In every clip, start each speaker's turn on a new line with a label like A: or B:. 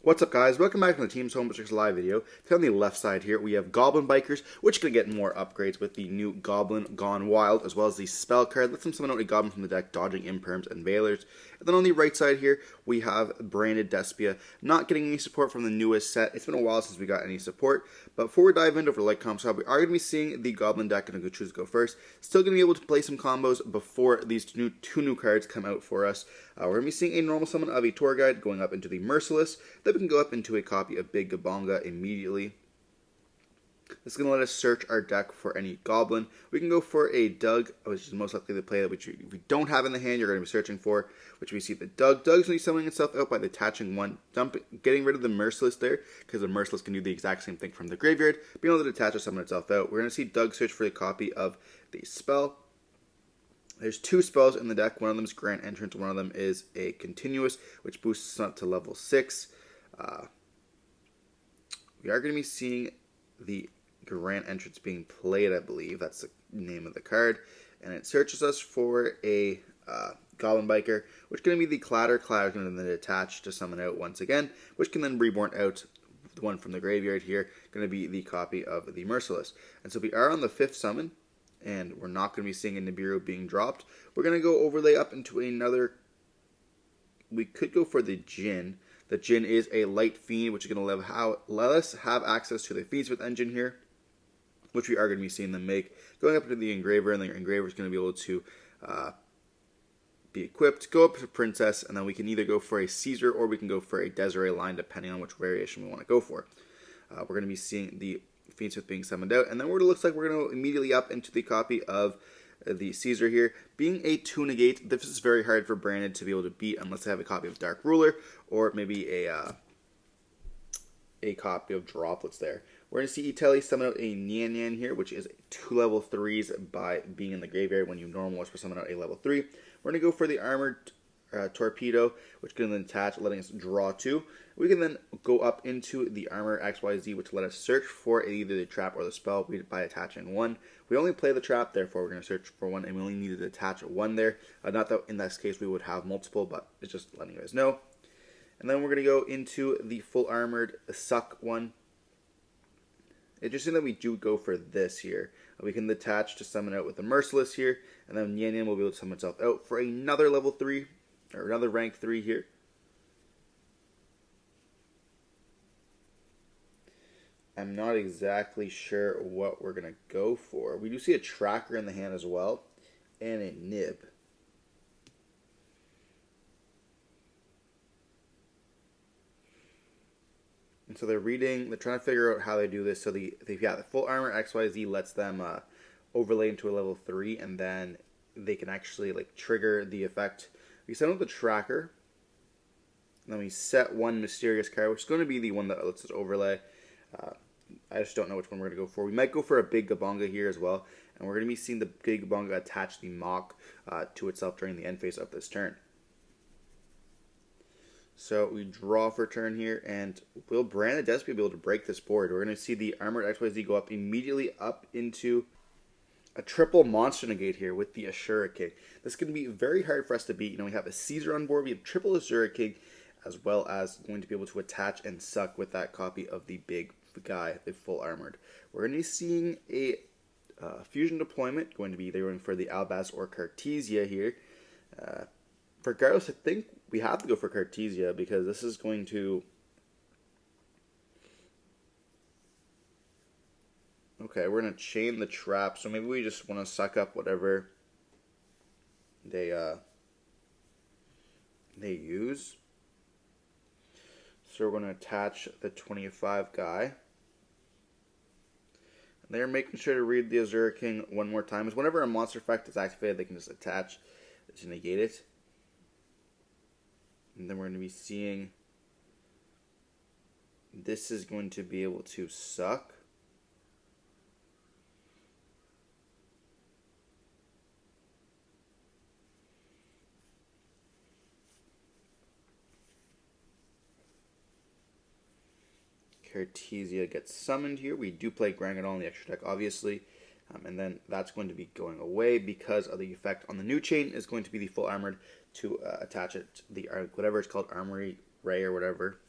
A: What's up, guys? Welcome back to the Team's Home Districts live video. On the left side here, we have Goblin Bikers, which can get more upgrades with the new Goblin Gone Wild, as well as the spell card. Lets them summon out a Goblin from the deck, dodging imperms and Veilers. And then on the right side here, we have branded Despia, not getting any support from the newest set. It's been a while since we got any support, but before we dive into like, comment, subscribe, we are going to be seeing the Goblin deck, and I'm going to choose to go first. Still going to be able to play some combos before these two new cards come out for us. We're going to be seeing a normal summon of a Tour Guide going up into the Merciless. Then we can go up into a copy of Big Gabonga immediately. This is going to let us search our deck for any Goblin. We can go for a Doug, which is most likely the play that which we don't have in the hand, you're going to be searching for, which we see the Doug. Doug's going to be summoning itself out by detaching one, getting rid of the Merciless there, because the Merciless can do the exact same thing from the graveyard, being able to detach or summon itself out. We're going to see Doug search for a copy of the spell. There's two spells in the deck. One of them is Grant Entrance, one of them is a Continuous, which boosts us up to level 6. We are going to be seeing the Grant Entrance being played, I believe. That's the name of the card. And it searches us for a Goblin Biker, which is going to be the Clatter. Clatter is going to then attach to summon out once again, which can then reborn out the one from the graveyard here, going to be the copy of the Merciless. And so we are on the 5th summon, and we're not going to be seeing a Nibiru being dropped. We're going to go overlay up into another. We could go for the Djinn. The Djinn is a light fiend, which is going to let us have access to the Featsmith engine here, which we are going to be seeing them make. Going up into the Engraver, and the Engraver is going to be able to be equipped, go up to Princess, and then we can either go for a Caesar or we can go for a Desiree line, depending on which variation we want to go for. We're going to be seeing the Featsmith being summoned out, and then it looks like we're going to immediately up into the copy of the Caesar here. Being a 2-negate, this is very hard for Branded to be able to beat unless they have a copy of Dark Ruler or maybe a copy of Droplets there. We're going to see Itelli summon out a Nyan Nyan here, which is 2 level 3s by being in the graveyard when you normal for summon out a level 3. We're going to go for the Armored Torpedo, which can then attach, letting us draw 2. We can then go up into the Armor XYZ, which let us search for either the trap or the spell by attaching 1. We only play the trap, therefore we're going to search for 1, and we only needed to attach 1 there. Not that in this case we would have multiple, but it's just letting you guys know. And then we're going to go into the Full Armored Suck one. Interesting that we do go for this here. We can attach to summon out with the Merciless here, and then Nyan Nyan will be able to summon itself out for another level 3, or another rank 3 here. I'm not exactly sure what we're going to go for. We do see a Tracker in the hand as well, and a Nib. And so they're trying to figure out how they do this. So the Full Armor XYZ lets them overlay into a level 3, and then they can actually trigger the effect. We send out the Tracker, and then we set one Mysterious card, which is going to be the one that lets us overlay. I just don't know which one we're going to go for. We might go for a Big Gabonga here as well, and we're going to be seeing the Big Gabonga attach the Mock to itself during the end phase of this turn. So we draw for turn here, and will Branded Despia be able to break this board? We're going to see the Armored XYZ go up immediately up into a triple monster negate here with the Ashura King. This is going to be very hard for us to beat. You know, we have a Caesar on board, we have triple Ashura King, as well as going to be able to attach and suck with that copy of the big guy, the Full Armored. We're going to be seeing a fusion deployment, going to be either going for the Albaz or Cartesia here. Regardless, I think we have to go for Cartesia because this is going to... Okay, we're going to chain the trap, so maybe we just want to suck up whatever they use. So we're going to attach the 25 guy. And they're making sure to read the Azure King one more time. Because whenever a monster effect is activated, they can just attach to negate it. And then we're going to be seeing this is going to be able to suck. Cartesia gets summoned here. We do play Grangadon in the extra deck, obviously. And then that's going to be going away because of the effect on the new chain is going to be the Full Armored to attach it to the whatever it's called, Armory Ray or whatever.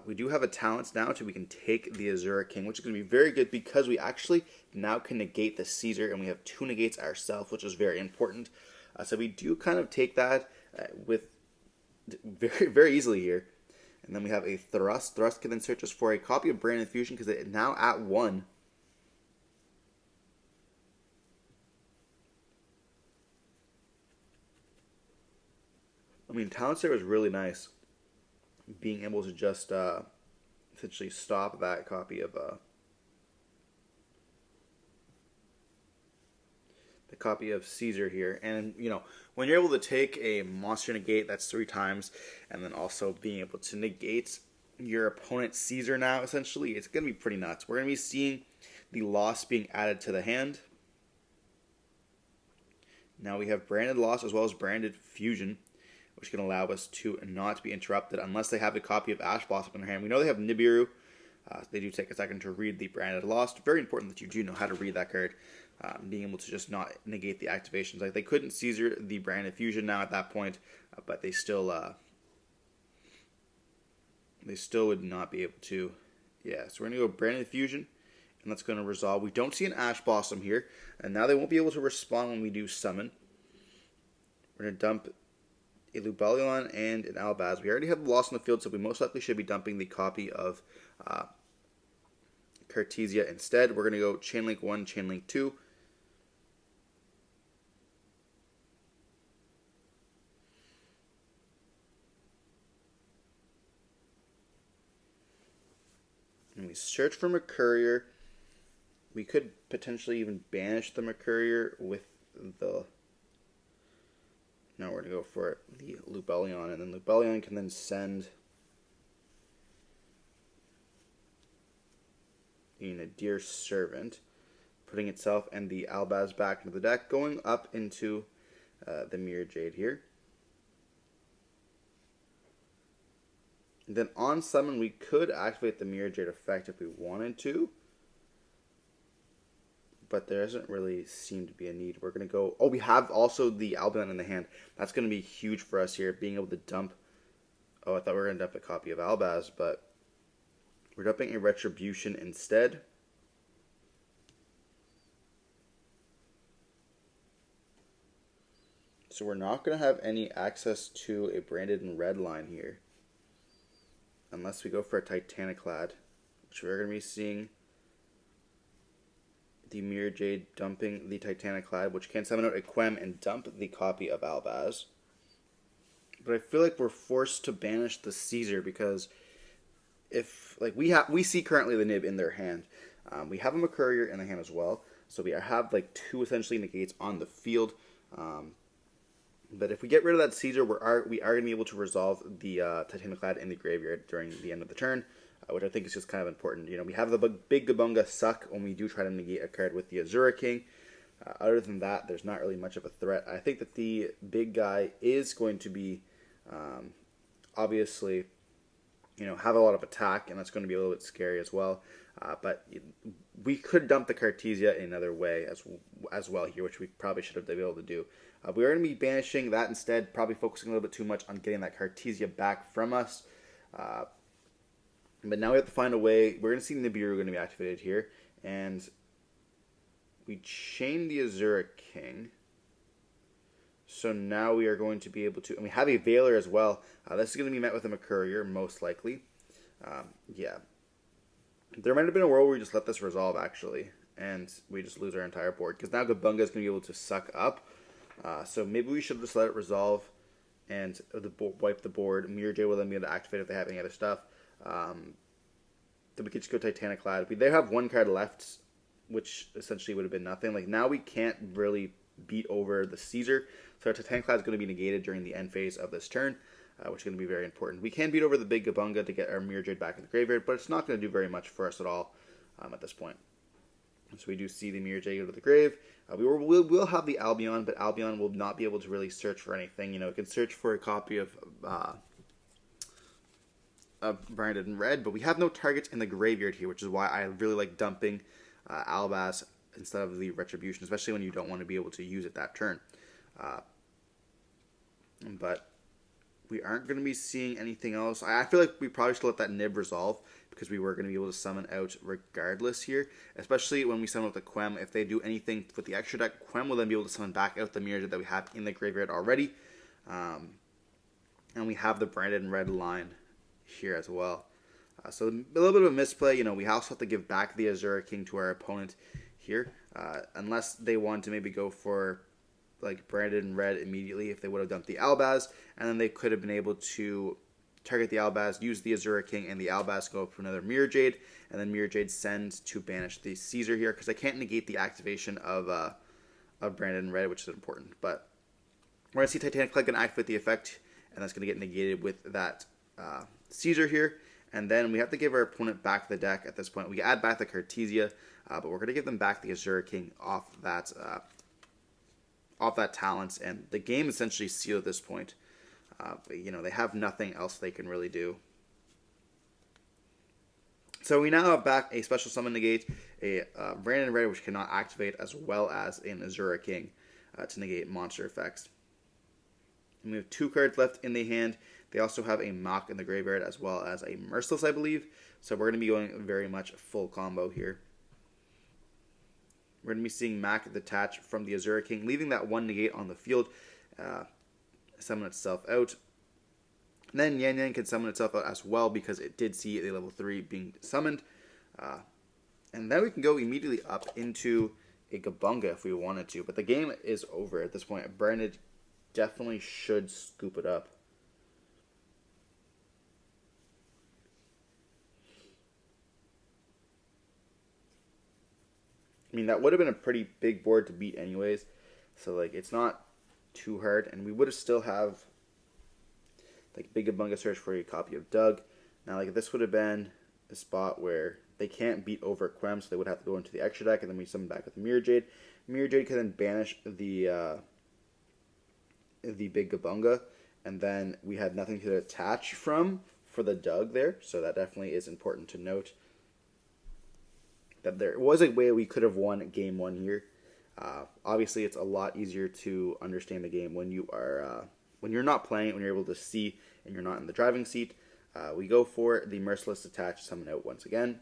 A: We do have a talent now we can take the Azura King, which is going to be very good because we actually now can negate the Caesar, and we have 2 negates ourselves, which is very important. So we do kind of take that with very, very easily here. And then we have a Thrust. Thrust can then search us for a copy of Brand Infusion because it's now at 1. I mean, Talent Saver is really nice. Being able to just essentially stop that copy of the copy of Caesar here. And you know, when you're able to take a monster negate, that's 3 times, and then also being able to negate your opponent's Caesar now, essentially, it's going to be pretty nuts. We're going to be seeing the loss being added to the hand. Now we have branded loss as well as branded fusion, which can allow us to not be interrupted unless they have a copy of Ash Blossom in their hand. We know they have Nibiru. They do take a second to read the branded loss. Very important that you do know how to read that card. Being able to just not negate the activations. Like, they couldn't Caesar the branded fusion now at that point, but they still would not be able to. Yeah, so we're going to go branded fusion, and that's going to resolve. We don't see an Ash Blossom here, and now they won't be able to respond when we do summon. We're going to dump a Lubellion and an Albaz. We already have the loss on the field, so we most likely should be dumping the copy of Cartesia instead. We're going to go Chainlink 1, Chainlink 2. And we search for Mercourier. We could potentially even banish the Mercourier with the... No, we're going to go for the Lubellion, and then Lubellion can then send the Nadir Servant, putting itself and the Albaz back into the deck, going up into the Mirror Jade here. And then on summon, we could activate the Mirror Jade effect if we wanted to, but there doesn't really seem to be a need. We're going to go... Oh, we have also the Albion in the hand. That's going to be huge for us here, being able to dump... Oh, I thought we were going to dump a copy of Albaz, but we're dumping a Retribution instead. So we're not going to have any access to a branded in red line here, unless we go for a Titaniclad, which we're going to be seeing the Mirror Jade dumping the Titaniclad, which can summon out a Quem and dump the copy of Albaz. But I feel like we're forced to banish the Caesar because if, like, we see currently the Nib in their hand. We have a Mercourier in the hand as well, so we have like 2 essentially negates on the field. But if we get rid of that Caesar, we are going to be able to resolve the Titaniclad in the graveyard during the end of the turn, which I think is just kind of important. You know, we have the big Gabunga suck when we do try to negate a card with the Azura King. Other than that, there's not really much of a threat. I think that the big guy is going to be, obviously, you know, have a lot of attack, and that's going to be a little bit scary as well. But we could dump the Cartesia in another way as well here, which we probably should have been able to do. We are going to be banishing that instead, probably focusing a little bit too much on getting that Cartesia back from us. But now we have to find a way. We're going to see Nibiru going to be activated here, and we chain the Azura King. So now we are going to be able to, and we have a Veiler as well. This is going to be met with a Mercourier, most likely. Yeah. There might have been a world where we just let this resolve, actually, and we just lose our entire board, because now Gabunga is going to be able to suck up. So maybe we should just let it resolve and wipe the board. Mirror Jade will then be able to activate if they have any other stuff. Then we could just go Titaniclad. They have 1 card left, which essentially would have been nothing. Like, now we can't really beat over the Caesar, so our Titaniclad is going to be negated during the end phase of this turn, which is going to be very important. We can beat over the big Gabunga to get our Mirror Jade back in the graveyard, but it's not going to do very much for us at all at this point. So we do see the Mirror Jade go to the grave. We will have the Albion, but Albion will not be able to really search for anything. You know, it can search for a copy of branded in red, but we have no targets in the graveyard here, which is why I really like dumping Albaz instead of the Retribution, especially when you don't want to be able to use it that turn. But we aren't going to be seeing anything else. I feel like we probably should let that nib resolve because we were going to be able to summon out regardless here, especially when we summon with the Quem. If they do anything with the extra deck, Quem will then be able to summon back out the mirror that we have in the graveyard already. And we have the branded in red line here as well. So a little bit of a misplay. We also have to give back the Azure King to our opponent here, unless they want to maybe go for like branded in red immediately. If they would have dumped the Albaz, and then they could have been able to target the Albaz, use the Azure King, and the Albaz go up for another Mirror Jade, and then Mirror Jade sends to banish the Caesar here, because I can't negate the activation of branded in red, which is important. But we're going to see Titanic Click and activate the effect, and that's going to get negated with that Caesar here. And then we have to give our opponent back the deck at this point. We add back the Cartesia, but we're going to give them back the Azure King off that talents, and the game is essentially sealed at this point. But, they have nothing else they can really do. So we now have back a special summon negate, a Branded Red, which cannot activate, as well as an Azure King to negate monster effects. And we have 2 cards left in the hand. They also have a Mock in the graveyard, as well as a Merciless, I believe. So we're going to be going very much full combo here. We're going to be seeing Mac detach from the Azure King, leaving that 1 negate on the field, summon itself out. And then Yan Yan can summon itself out as well, because it did see a level 3 being summoned. And then we can go immediately up into a Gabunga if we wanted to. But the game is over at this point. Branded definitely should scoop it up. I mean, that would have been a pretty big board to beat anyways. So, it's not too hard. And we would have still have, Big Gabunga search for a copy of Doug. Now, this would have been a spot where they can't beat over Quem, so they would have to go into the extra deck, and then we summon back with Mirror Jade. Mirror Jade can then banish the Big Gabunga, and then we had nothing to attach from for the Doug there, so that definitely is important to note. That there was a way we could have won game 1 here. Obviously, it's a lot easier to understand the game when you are when you're not playing it, when you're able to see and you're not in the driving seat. We go for the Merciless attach, summon out once again.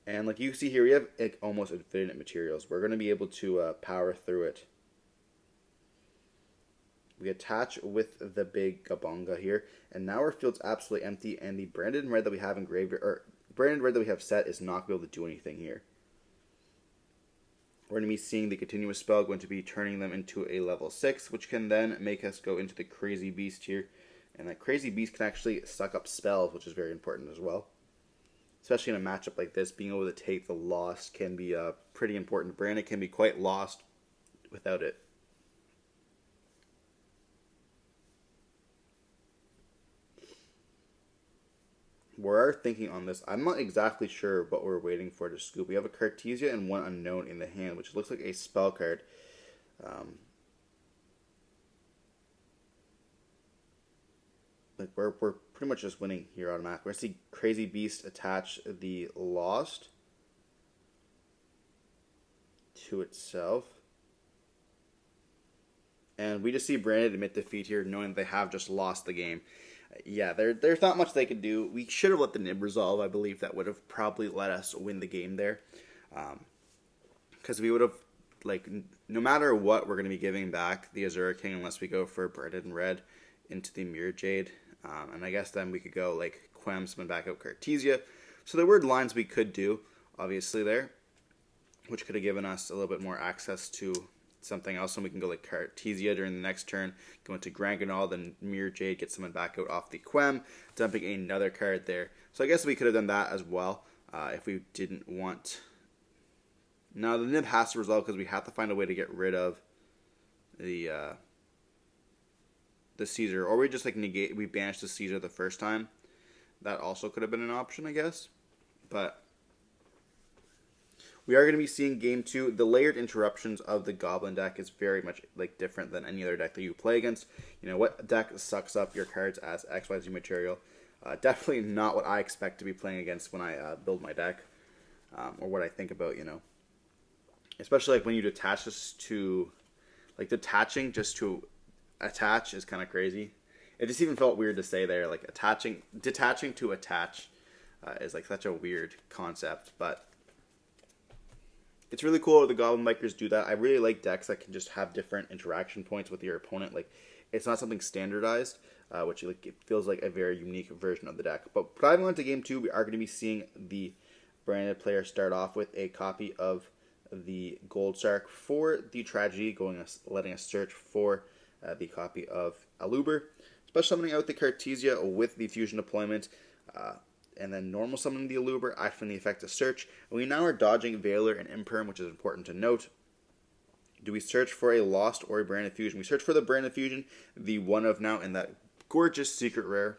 A: And like you see here, we have almost infinite materials. We're going to be able to power through it. We attach with the Big Gabunga here, and now our field's absolutely empty, and the branded red that we have in graveyard, or branded red that we have set, is not going to be able to do anything here. We're going to be seeing the continuous spell going to be turning them into a level 6, which can then make us go into the Crazy Beast here. And that Crazy Beast can actually suck up spells, which is very important as well. Especially in a matchup like this, being able to take the loss can be pretty important. Branded can be quite lost without it. We're thinking on this. I'm not exactly sure what we're waiting for to scoop. We have a Cartesia and 1 unknown in the hand, which looks like a spell card. We're pretty much just winning here automatically. We're going to see Crazy Beast attach the Lost to itself. And we just see Branded admit defeat here, knowing they have just lost the game. Yeah, there's not much they could do. We should have let the nib resolve. I believe that would have probably let us win the game there. Because we would have, no matter what, we're going to be giving back the Azure King unless we go for Branded and Red into the Mirror Jade. And I guess then we could go, Quem, summon back out Cartesia. So there were lines we could do, obviously, there, which could have given us a little bit more access to something else, and we can go Cartesia during the next turn, go into Granganol, then Mirror Jade, get someone back out off the Quem, dumping another card there. So I guess we could have done that as well if we didn't want. Now the nib has to resolve because we have to find a way to get rid of the Caesar, or we just negate. We banish the Caesar the first time. That also could have been an option, I guess, but. We are going to be seeing Game 2. The layered interruptions of the Goblin deck is very much different than any other deck that you play against. What deck sucks up your cards as XYZ material? Definitely not what I expect to be playing against when I build my deck, or what I think about, Especially when you detach this to, detaching just to attach is kind of crazy. It just even felt weird to say there, like detaching to attach is like such a weird concept, but it's really cool the Goblin Bikers do that. I really like decks that can just have different interaction points with your opponent. Like, it's not something standardized, which like it feels like a very unique version of the deck. But diving on to game 2, we are going to be seeing the branded player start off with a copy of the Gold Shark for the Tragedy, letting us search for the copy of Aluber. Special summoning out the Cartesia with the Fusion deployment, and then normal summoning the Aluber, activating the effect of search. And we now are dodging Veiler and Imperm, which is important to note. Do we search for a Lost or a Branded Fusion? We search for the Branded Fusion, the one of now, and that gorgeous secret rare.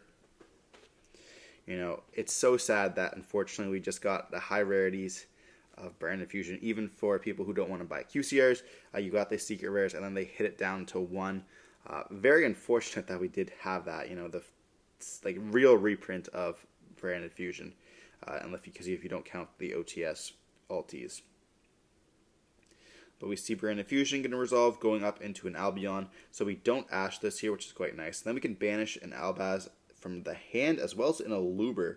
A: You know, it's so sad that unfortunately we just got the high rarities of Branded Fusion, even for people who don't want to buy QCRs. You got the secret rares, and then they hit it down to 1. Very unfortunate that we did have that, you know, the like real reprint of Branded Fusion, because if you don't count the OTS alties. But we see Branded Fusion getting resolved, going up into an Albion, so we don't Ash this here, which is quite nice. And then we can banish an Albaz from the hand, as well as an Aluber,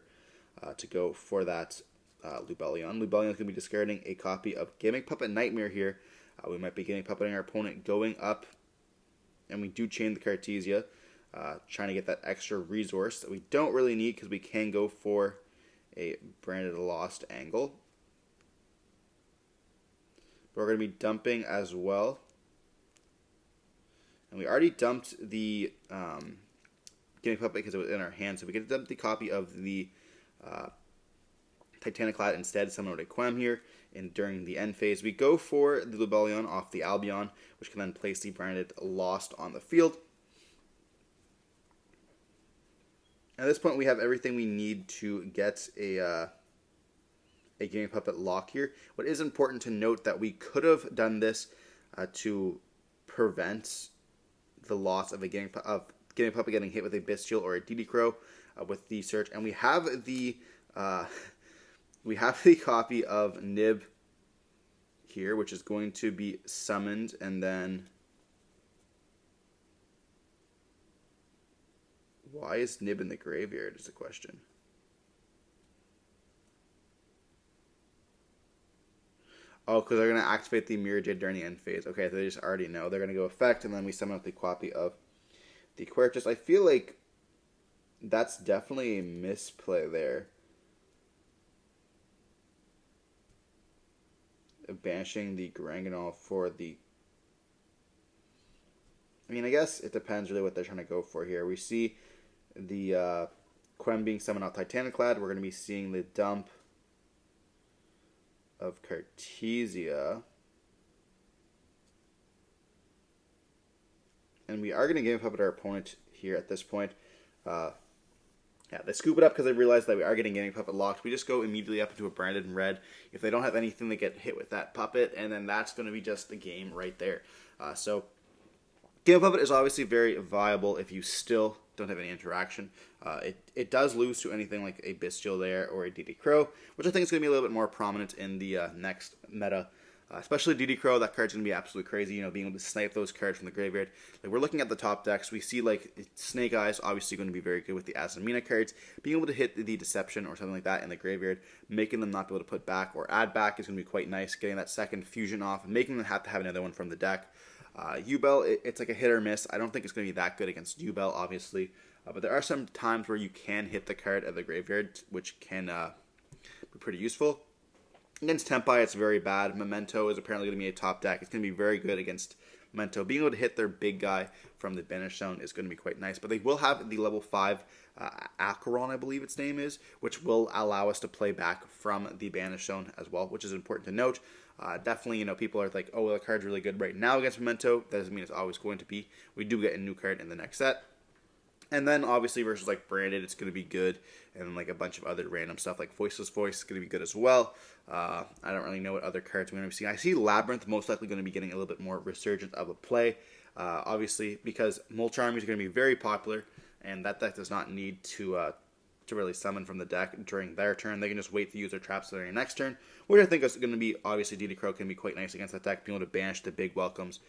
A: to go for that Lubellion. Lubellion is going to be discarding a copy of Gimmick Puppet Nightmare here. We might be Gimmick Puppeting our opponent, going up, and we do chain the Cartesia, trying to get that extra resource that we don't really need because we can go for a Branded Lost angle. But we're going to be dumping as well. And we already dumped the Gimmick Puppet because it was in our hand, so we get to dump the copy of the Titaniclad instead, summon out a Quem here. And during the end phase, we go for the Lubellion off the Albion, which can then place the Branded Lost on the field. At this point, we have everything we need to get a Gimmick Puppet lock here. What is important to note that we could have done this to prevent the loss of a Gimmick Puppet getting hit with a Bestial or a DD Crow with the search, and we have the copy of Nib here, which is going to be summoned, and then why is Nib in the graveyard is the question. Oh, because they're going to activate the Mirror Jade during the end phase. Okay, so they just already know. They're going to go effect, and then we summon up the copy of the Quercus. I feel like that's definitely a misplay there. Banishing the Garanganol for the... I mean, I guess it depends really what they're trying to go for here. We see the Quem being summoned off Titaniclad. We're going to be seeing the dump of Cartesia. And we are going to give up at our opponent here at this point. Yeah, they scoop it up because they realize that we are getting Gaming Puppet locked. We just go immediately up into a Branded and red. If they don't have anything, they get hit with that Puppet, and then that's going to be just the game right there. So Gaming Puppet is obviously very viable if you still don't have any interaction. It does lose to anything like a Bestial there or a DD Crow, which I think is going to be a little bit more prominent in the next meta. Especially DD Crow, that card's going to be absolutely crazy, you know, being able to snipe those cards from the graveyard. Like, we're looking at the top decks, we see, like, Snake Eyes obviously going to be very good with the Azamina cards. Being able to hit the Deception or something like that in the graveyard, making them not be able to put back or add back is going to be quite nice. Getting that second fusion off, and making them have to have another one from the deck. Ubel, it's like a hit or miss. I don't think it's going to be that good against Ubel, obviously. But there are some times where you can hit the card at the graveyard, which can be pretty useful. Against Tempai, it's very bad. Memento is apparently going to be a top deck. It's going to be very good against Memento. Being able to hit their big guy from the Banish Zone is going to be quite nice. But they will have the level 5 Acheron, I believe its name is, which will allow us to play back from the Banish Zone as well, which is important to note. Definitely, you know, people are like, oh, well, the card's really good right now against Memento. That doesn't mean it's always going to be. We do get a new card in the next set. And then, obviously, versus, like, Branded, it's going to be good. And, like, a bunch of other random stuff, like Voiceless Voice, is going to be good as well. I don't really know what other cards we're going to be seeing. I see Labyrinth most likely going to be getting a little bit more resurgent of a play. Obviously, because Moltres Armies are going to be very popular. And that deck does not need to to really summon from the deck during their turn. They can just wait to use their traps for their next turn, which I think is going to be, obviously, DD Crow can be quite nice against that deck, being able to banish the big welcomes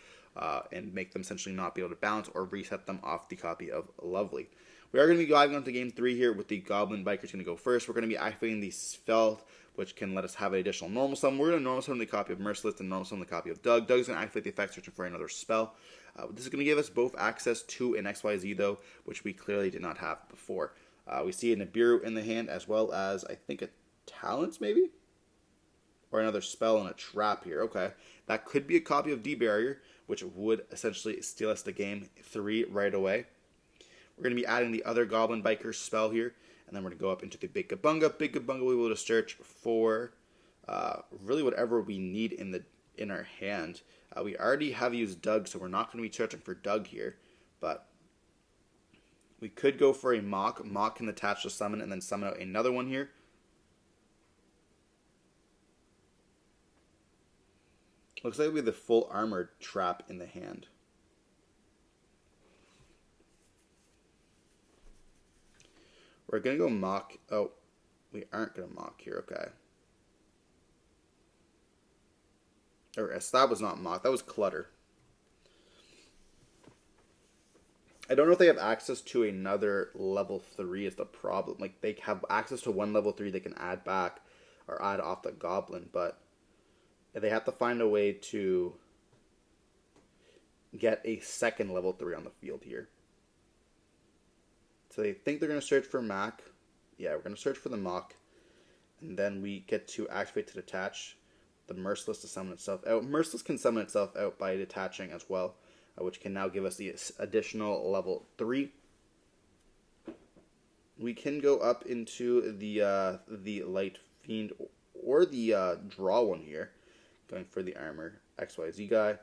A: and make them essentially not be able to bounce or reset them off the copy of Lovely. We are going to be diving onto game 3 here with the Goblin Biker's going to go first. We're going to be activating the spell, which can let us have an additional normal summon. We're going to normal summon the copy of Merciless and normal summon the copy of Doug. Doug's going to activate the effect searching for another spell. This is going to give us both access to an XYZ, though, which we clearly did not have before. We see a Nibiru in the hand, as well as, I think, a Talents, maybe? Or another spell and a trap here. Okay. That could be a copy of D-Barrier, which would essentially steal us the game 3 right away. We're going to be adding the other Goblin Biker spell here, and then we're going to go up into the Big Gabunga. Big Gabunga, we will just search for really whatever we need in our hand. We already have used Doug, so we're not going to be searching for Doug here, but we could go for a Mock. Mock can attach to summon and then summon out another one here. Looks like we have the full armored trap in the hand. We're going to go Mock. Oh, we aren't going to Mock here. Okay. Or that was not Mock. That was Clutter. I don't know if they have access to another level 3 is the problem. Like, they have access to one level 3 they can add back or add off the Goblin, but they have to find a way to get a second level 3 on the field here. So they think they're going to search for Mac. Yeah, we're going to search for the Mock. And then we get to activate to detach the Merciless to summon itself out. Merciless can summon itself out by detaching as well, which can now give us the additional level 3. We can go up into the Light Fiend or the draw one here, going for the Armor XYZ guy.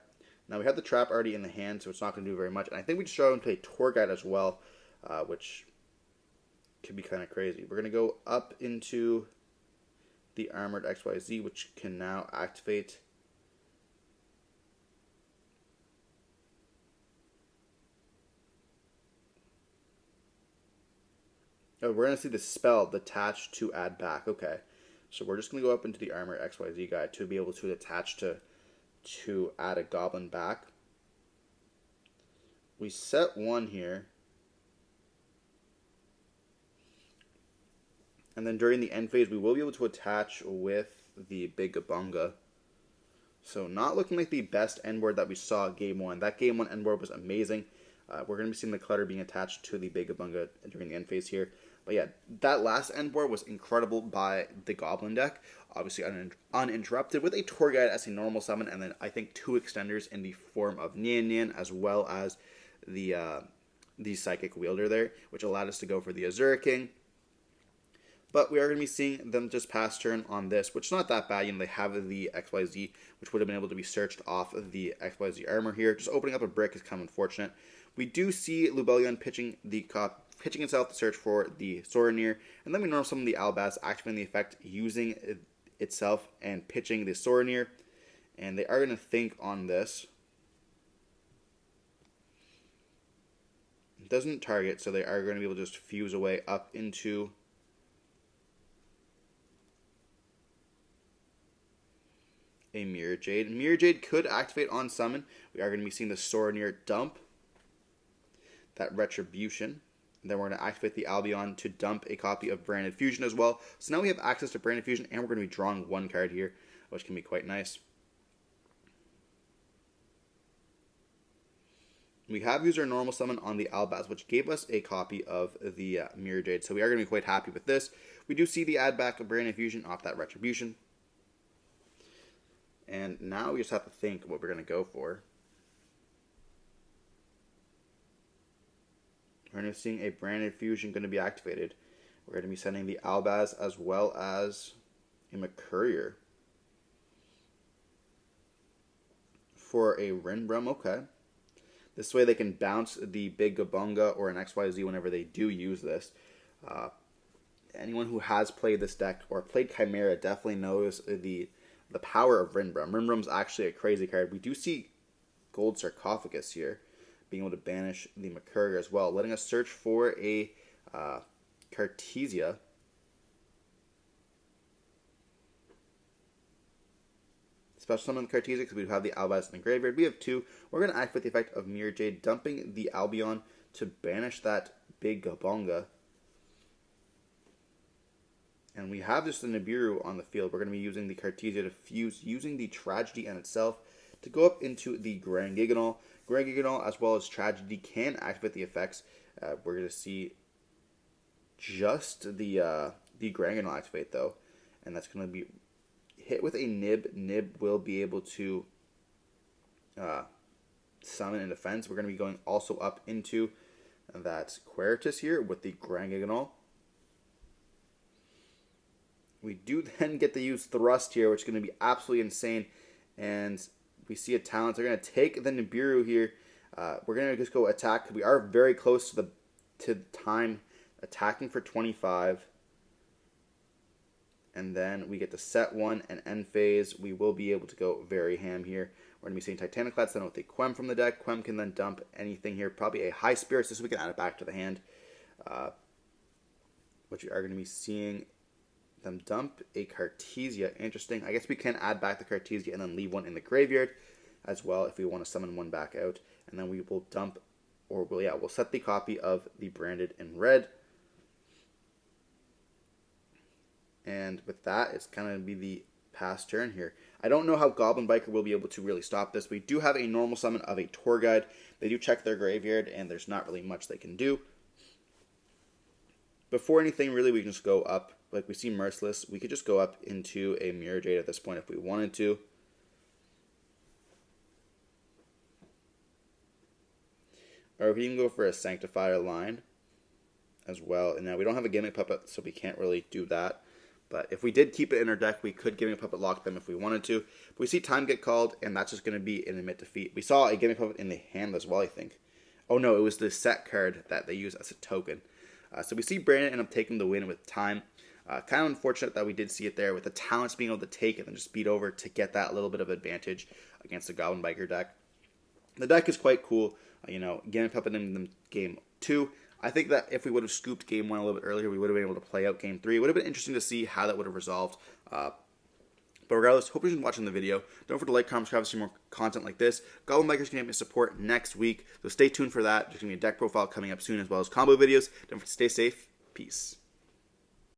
A: Now we have the trap already in the hand, so it's not going to do very much. And I think we just throw into a Tour Guide as well, which could be kind of crazy. We're going to go up into the Armored XYZ, which can now activate we're going to see the spell detach to add back. Okay. So we're just going to go up into the Armor XYZ guy to be able to attach to add a Goblin back. We set 1 here. And then during the end phase, we will be able to attach with the Big Gabunga. So not looking like the best end board that we saw game 1. That game 1 end board was amazing. We're going to be seeing the Clutter being attached to the Big Gabunga during the end phase here. But yeah, that last end board was incredible by the Goblin deck. Obviously uninterrupted with a Tour Guide as a normal summon, and then I think 2 extenders in the form of Nian Nian as well as the Psychic Wielder there, which allowed us to go for the Azura King. But we are going to be seeing them just pass turn on this, which is not that bad. You know, they have the XYZ, which would have been able to be searched off of the XYZ armor here. Just opening up a brick is kind of unfortunate. We do see Lubellion pitching itself to search for the Sorenir, and then we normal summon the Albaz, activating the effect using itself and pitching the Sorenir. And they are going to think on this. It doesn't target, so they are going to be able to just fuse away up into a Mirror Jade. Mirror Jade could activate on summon. We are going to be seeing the Sorenir dump that Retribution. And then we're going to activate the Albion to dump a copy of Branded Fusion as well. So now we have access to Branded Fusion, and we're going to be drawing 1 card here, which can be quite nice. We have used our normal summon on the Albaz, which gave us a copy of the Mirror Jade. So we are going to be quite happy with this. We do see the add back of Branded Fusion off that Retribution. And now we just have to think what we're going to go for. We're going to be seeing a Branded Fusion going to be activated. We're going to be sending the Albaz as well as a McCourier. For a Rinbrum, okay. This way they can bounce the Big Gabunga or an XYZ whenever they do use this. Anyone who has played this deck or played Chimera definitely knows the power of Rinbrum. Rinbrum's actually a crazy card. We do see Gold Sarcophagus here, being able to banish the McCourier as well, letting us search for a Cartesia. Special summon the Cartesia because we have the Albaz in the graveyard. We have 2. We're going to activate the effect of Mirror Jade, dumping the Albion to banish that big Gabonga. And we have just the Nibiru on the field. We're going to be using the Cartesia to fuse, using the Tragedy in itself to go up into the Grand Giganol. Grand Giganol, as well as Tragedy, can activate the effects. We're going to see just the Grand Giganol activate, though. And that's going to be hit with a Nib. Nib will be able to summon in defense. We're going to be going also up into that Queritus here with the Grand Giganol. We do then get to use Thrust here, which is going to be absolutely insane. And we see a talent. They're going to take the Nibiru here. We're going to just go attack. We are very close to the time, attacking for 25. And then we get to set 1 and end phase. We will be able to go very ham here. We're going to be seeing Titaniclats then with the Quem from the deck. Quem can then dump anything here. Probably a High Spirits, just so we can add it back to the hand. Which we are going to be seeing them dump a Cartesia. Interesting. I guess we can add back the Cartesia and then leave one in the graveyard as well if we want to summon one back out. And then we will dump, or we'll set the copy of the Branded in red. And with that, it's kind of be the pass turn here. I don't know how Goblin Biker will be able to really stop this. We do have a normal summon of a Tour Guide. They do check their graveyard, and there's not really much they can do. Before anything, really, we can just go up. Like we see Merciless, we could just go up into a Mirror Jade at this point if we wanted to. Or we can go for a Sanctifier line as well. And now we don't have a Gimmick Puppet, so we can't really do that. But if we did keep it in our deck, we could Gimmick Puppet lock them if we wanted to. But we see Time get called, and that's just going to be an admit defeat. We saw a Gimmick Puppet in the hand as well, I think. Oh no, it was the set card that they use as a token. So we see Brandon end up taking the win with Time. Kind of unfortunate that we did see it there with the talents being able to take it and just speed over to get that little bit of advantage against the Goblin Biker deck. The deck is quite cool. Gimmick Puppet in game 2. I think that if we would have scooped game 1 a little bit earlier, we would have been able to play out game 3. It would have been interesting to see how that would have resolved. But regardless, hope you're watching the video. Don't forget to like, comment, subscribe to see more content like this. Goblin Biker's going to get me support next week, so stay tuned for that. There's going to be a deck profile coming up soon, as well as combo videos. Don't forget to stay safe. Peace.